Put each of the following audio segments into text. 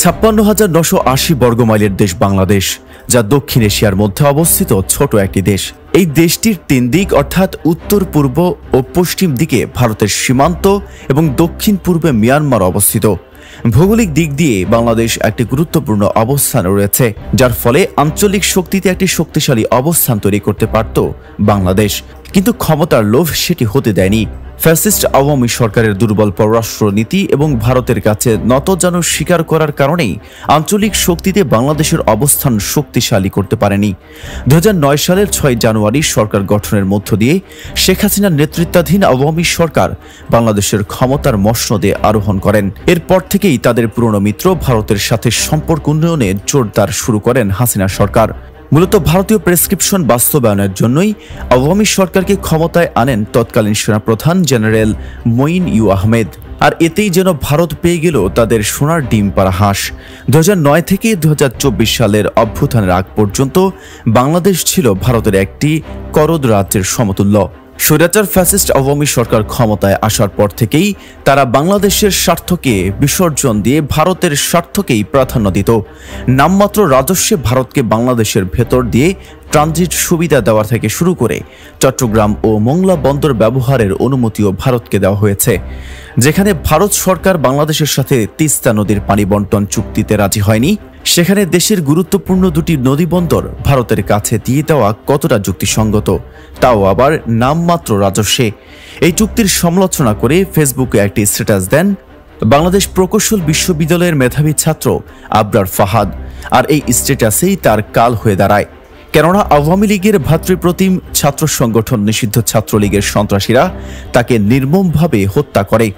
56,980 বর্গমাইলের দেশ বাংলাদেশ, যা দক্ষিণ এশিয়ার মধ্যে অবস্থিত ছোট একটি দেশ। এই দেশটির 3 দিক অর্থাৎ উত্তর, পূর্ব ও পশ্চিম দিকে ভারতের সীমান্ত এবং দক্ষিণ পূর্বে মিয়ানমার অবস্থিত। ভৌগোলিক দিক দিয়ে বাংলাদেশ একটি গুরুত্বপূর্ণ অবস্থানে রয়েছে, যার ফলে আঞ্চলিক শক্তিতে একটি শক্তিশালী অবস্থান তৈরি করতে পারত বাংলাদেশ। কিন্তু ক্ষমতার লোভ সেটি হতে দেয়নি। ফ্যাসিস্ট আওয়ামী সরকারের দুর্বল পররাষ্ট্রনীতি এবং ভারতের কাছে নতজানু স্বীকার করার কারণেই আঞ্চলিক শক্তিতে বাংলাদেশের অবস্থান শক্তিশালী করতে পারেনি। 2009 সালের 6 জানুয়ারি সরকার গঠনের মধ্য দিয়ে শেখ হাসিনার নেতৃত্বাধীন আওয়ামী সরকার বাংলাদেশের ক্ষমতার মসনদে আরোহণ করেন। এরপর থেকেই তাদের পুরনো মিত্র ভারতের সাথে সম্পর্ক উন্নয়নে জোরদার শুরু করেন হাসিনা সরকার। মূলত ভারতীয় প্রেসক্রিপশন বাস্তবায়নের জন্যই আওয়ামী সরকারকে ক্ষমতায় আনেন তৎকালীন সেনাপ্রধান জেনারেল মঈন ইউ আহমেদ। আর এতেই যেন ভারত পেয়ে গেল তাদের সোনার ডিম পাড়া হাঁস। 2009 থেকে 2024 সালের অভ্যুত্থানের আগ পর্যন্ত বাংলাদেশ ছিল ভারতের একটি করদ রাজ্যের সমতুল্য। স্বৈরাচার ফ্যাসিস্ট আওয়ামী সরকার ক্ষমতায় আসার পর থেকেই তারা বাংলাদেশের স্বার্থকে বিসর্জন দিয়ে ভারতের স্বার্থকেই প্রাধান্য দিত। নামমাত্র রাজস্বে ভারতকে বাংলাদেশের ভেতর দিয়ে ট্রানজিট সুবিধা দেওয়া থেকে শুরু করে চট্টগ্রাম ও মোংলা বন্দর ব্যবহারের অনুমতিও ভারতকে দেওয়া হয়েছে। যেখানে ভারত সরকার বাংলাদেশের সাথে তিস্তা নদীর পানি বন্টন চুক্তিতে রাজি হয়নি, সেখানে দেশের গুরুত্বপূর্ণ দুটি নদীবন্দর ভারতের কাছে দিয়ে দেওয়া কতটা যুক্তিসঙ্গত, তাও আবার নামমাত্র রাজস্বে। এই চুক্তির সমালোচনা করে ফেসবুকে একটি স্ট্যাটাস দেন বাংলাদেশ প্রকৌশল বিশ্ববিদ্যালয়ের মেধাবী ছাত্র আবরার ফাহাদ। আর এই স্ট্যাটাসেই তার কাল হয়ে দাঁড়ায়, কেননা আওয়ামী লীগের ভাতৃপ্রতিম ছাত্র সংগঠন নিষিদ্ধ ছাত্রলীগের সন্ত্রাসীরা তাকে নির্মমভাবে হত্যা করে।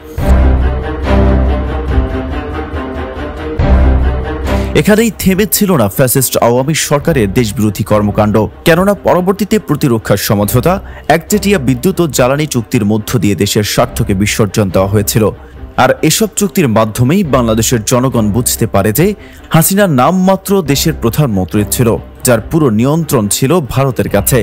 এখানেই থেমেছিল না ফ্যাসিস্ট আওয়ামী সরকারের দেশবিরোধী কর্মকাণ্ড, কেননা পরবর্তীতে প্রতিরক্ষার সমঝোতা, একচেটিয়া বিদ্যুৎ ও জ্বালানি চুক্তির মধ্য দিয়ে দেশের স্বার্থকে বিসর্জন দেওয়া হয়েছিল। আর এসব চুক্তির মাধ্যমেই বাংলাদেশের জনগণ বুঝতে পারে যে হাসিনা নামমাত্র দেশের প্রধানমন্ত্রী ছিল, যার পুরো নিয়ন্ত্রণ ছিল ভারতের কাছে।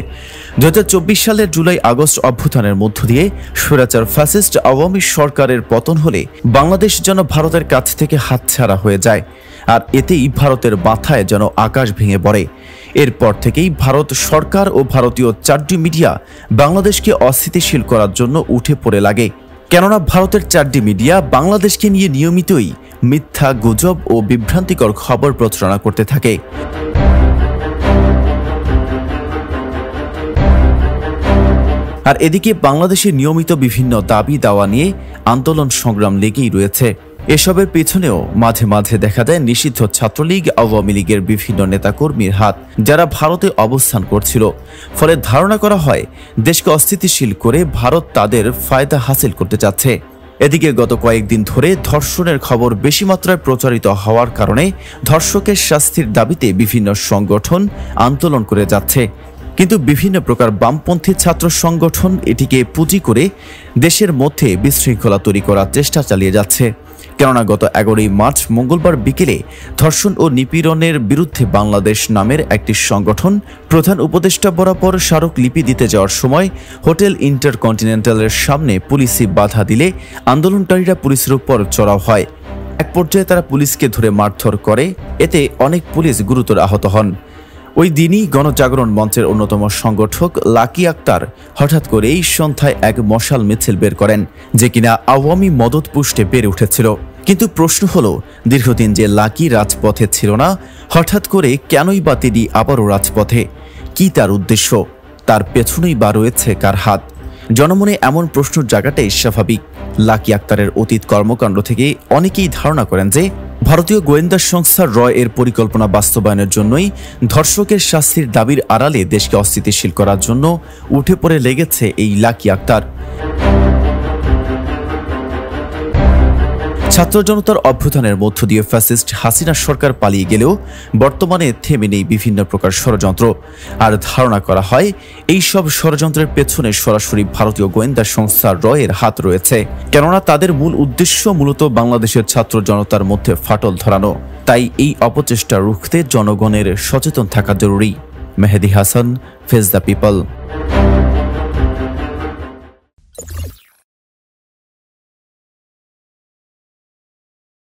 2024 সালের জুলাই আগস্ট অভ্যুত্থানের মধ্য দিয়ে স্বৈরাচার ফ্যাসিস্ট আওয়ামী সরকারের পতন হলে বাংলাদেশ যেন ভারতের কাছ থেকে হাতছাড়া হয়ে যায়। আর এতেই ভারতের মাথায় যেন আকাশ ভেঙে পড়ে। এরপর থেকেই ভারত সরকার ও ভারতীয় 4টি মিডিয়া বাংলাদেশকে অস্থিতিশীল করার জন্য উঠে পড়ে লাগে, কেননা ভারতের 4টি মিডিয়া বাংলাদেশকে নিয়ে নিয়মিতই মিথ্যা, গুজব ও বিভ্রান্তিকর খবর প্রচারণা করতে থাকে। আর এদিকে বাংলাদেশের নিয়মিত বিভিন্ন দাবি দাওয়া নিয়ে আন্দোলন সংগ্রাম লেগেই রয়েছে। এসবের পেছনেও মাঝে মাঝে দেখা দেয় নিষিদ্ধ ছাত্রলীগ, আওয়ামী লীগের বিভিন্ন নেতাকর্মীর হাত, যারা ভারতে অবস্থান করছিল। ফলে ধারণা করা হয় দেশকে অস্থিতিশীল করে ভারত তাদের ফায়দা হাসিল করতে চাচ্ছে। এদিকে গত কয়েকদিন ধরে ধর্ষণের খবর বেশি মাত্রায় প্রচারিত হওয়ার কারণে ধর্ষকের শাস্তির দাবিতে বিভিন্ন সংগঠন আন্দোলন করে যাচ্ছে। কিন্তু বিভিন্ন প্রকার বামপন্থী ছাত্র সংগঠন এটিকে পুঁজি করে দেশের মধ্যে বিশৃঙ্খলা তৈরি করার চেষ্টা চালিয়ে যাচ্ছে। কেননা গত 11 মার্চ মঙ্গলবার বিকেলে ধর্ষণ ও নিপীড়নের বিরুদ্ধে বাংলাদেশ নামের একটি সংগঠন প্রধান উপদেষ্টা বরাবর স্মারকলিপি দিতে যাওয়ার সময় হোটেল ইন্টারকন্টিনেন্টালের সামনে পুলিশি বাধা দিলে আন্দোলনকারীরা পুলিশের উপর চড়াও হয়। এক পর্যায়ে তারা পুলিশকে ধরে মারধর করে, এতে অনেক পুলিশ গুরুতর আহত হন। ওই দিনই গণজাগরণ মঞ্চের অন্যতম সংগঠক লাকি আক্তার হঠাৎ করেই সন্ধ্যায় এক মশাল মিছিল বের করেন, যে কিনা আওয়ামী মদত পুষ্টে বেড়ে উঠেছিল। কিন্তু প্রশ্ন হলো, দীর্ঘদিন যে লাকি রাজপথে ছিল না, হঠাৎ করে কেনই বা তিনি আবারও রাজপথে? কি তার উদ্দেশ্য? তার পেছনেই বা রয়েছে কার হাত? জনমনে এমন প্রশ্নের জায়গাটাই স্বাভাবিক। লাকি আক্তারের অতীত কর্মকাণ্ড থেকে অনেকেই ধারণা করেন যে ভারতীয় গোয়েন্দা সংস্থা র এর পরিকল্পনা বাস্তবায়নের জন্যই ধর্ষকের শাস্তির দাবির আড়ালে দেশকে অস্থিতিশীল করার জন্য উঠে পড়ে লেগেছে এই লাকি আক্তার। ছাত্র জনতার অভ্যুত্থানের মধ্য দিয়ে ফ্যাসিস্ট হাসিনা সরকার পালিয়ে গেলেও বর্তমানে থেমে নেই বিভিন্ন প্রকার ষড়যন্ত্র। আর ধারণা করা হয় এই সব ষড়যন্ত্রের পেছনে সরাসরি ভারতীয় গোয়েন্দা সংস্থা র এর হাত রয়েছে, কেননা তাদের মূল উদ্দেশ্য মূলত বাংলাদেশের ছাত্র জনতার মধ্যে ফাটল ধরানো। তাই এই অপচেষ্টা রুখতে জনগণের সচেতন থাকা জরুরি। মেহেদী হাসান, ফেজ দ্য পিপল।